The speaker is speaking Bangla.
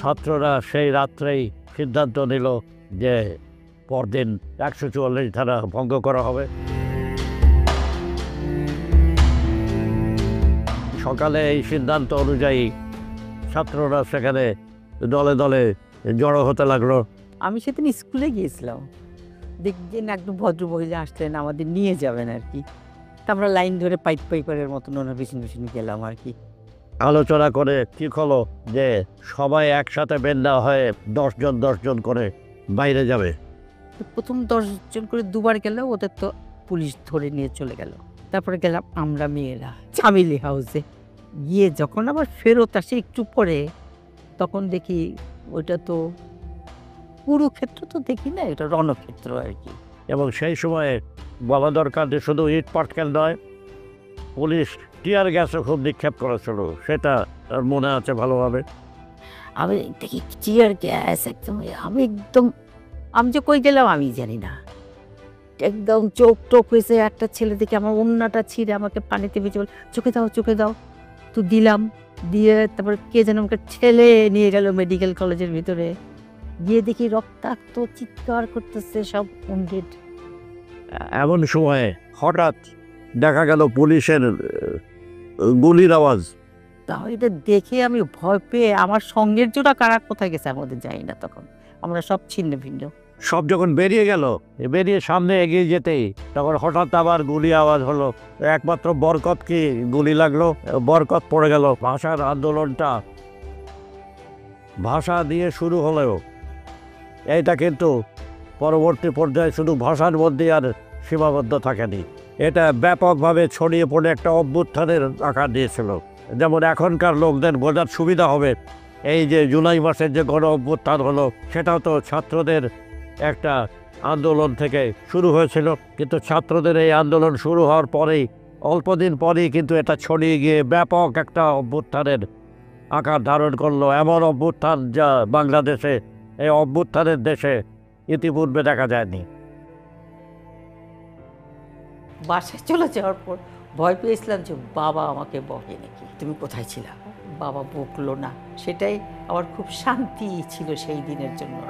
ছাত্ররা সেই রাত্রেই সিদ্ধান্ত নিল যে পরদিন 144 ধারা ভঙ্গ করা হবে। সকালে এই সিদ্ধান্ত অনুযায়ী ছাত্ররা সেখানে দলে দলে জড়ো হতে লাগলো। আমি সেদিন স্কুলে গিয়েছিলাম, দেখছেন একদম ভদ্রমহিলা আসলেন আমাদের নিয়ে যাবেন আর কি। তা আমরা লাইন ধরে পাইপারের মতন ওনার পিছনে পিছনে গেলাম আর কি। আলোচনা করে ঠিক হলো যে সবাই একসাথে বেন্দা হয়ে 10 জন 10 জন করে বাইরে যাবে। প্রথম 10 জন করে দুবার গেল, ওদের তো পুলিশ ধরে নিয়ে চলে গেল। তারপরে গেলাম আমরা মেয়েরা চামেলি হাউসে গিয়ে, যখন আবার ফেরত আসে একটু পরে, তখন দেখি ওইটা তো কুরুক্ষেত্র তো দেখি না, এটা রণক্ষেত্র আর কি। এবং সেই সময়ে বলা দরকার যে শুধু ইট পাটকেল নয়, পুলিশ টিয়ার গ্যাসও খুব নিক্ষেপ করেছিল, সেটা আর মনে আছে ভালোভাবে। আমি দেখি টিয়ার গ্যাস একদম, আমি যে কই গেলাম আমি জানি না, একদম চোখ টোক হয়েছে। একটা ছেলে দেখে আমার অন্যটা ছিঁড়ে আমাকে পানিতে ভিজে বলে চোখে দাও চোখে দাও, তো দিলাম। দিয়ে তারপর কে যেন আমাকে ঠেলে নিয়ে গেল মেডিকেল কলেজের ভিতরে। গিয়ে দেখি রক্তাক্ত, চিৎকার করতেছে, সব উন্ডেড। এমন সময়ে হঠাৎ দেখা গেল পুলিশের গুলির আওয়াজ। তাহলে এটা দেখে আমি ভয় পেয়ে, আমার সঙ্গের জোড়া কারা কোথায় গেছে আমাদের জানি না, তখন আমরা সব ছিন্ন ভিন্ন। সব যখন বেরিয়ে গেল, বেরিয়ে সামনে এগিয়ে যেতেই তখন হঠাৎ আবার গুলি আওয়াজ হলো। একমাত্র বরকতকে গুলি লাগলো, বরকত পড়ে গেল। ভাষার আন্দোলনটা ভাষা দিয়ে শুরু হলেও এইটা কিন্তু পরবর্তী পর্যায়ে শুধু ভাষার মধ্যে আর সীমাবদ্ধ থাকেনি, এটা ব্যাপকভাবে ছড়িয়ে পড়ে একটা অভ্যুত্থানের আকার দিয়েছিল। যেমন এখনকার লোকদের বোঝার সুবিধা হবে, এই যে জুলাই মাসের যে গণ অভ্যুত্থান হলো, সেটাও তো ছাত্রদের একটা আন্দোলন থেকে শুরু হয়েছিল। কিন্তু ছাত্রদের এই আন্দোলন শুরু হওয়ার পরেই, অল্পদিন পরেই কিন্তু এটা ছড়িয়ে গিয়ে ব্যাপক একটা অভ্যুত্থানের আকার ধারণ করলো। এমন অভ্যুত্থান যা বাংলাদেশে, এই অভ্যুত্থানের দেশে ইতিপূর্বে দেখা যায়নি। বাসায় চলে যাওয়ার পর ভয় পেয়েছিলাম যে বাবা আমাকে বকে নাকি, তুমি কোথায় ছিলা। বাবা বকলো না, সেটাই আমার খুব শান্তি ছিল সেই দিনের জন্য।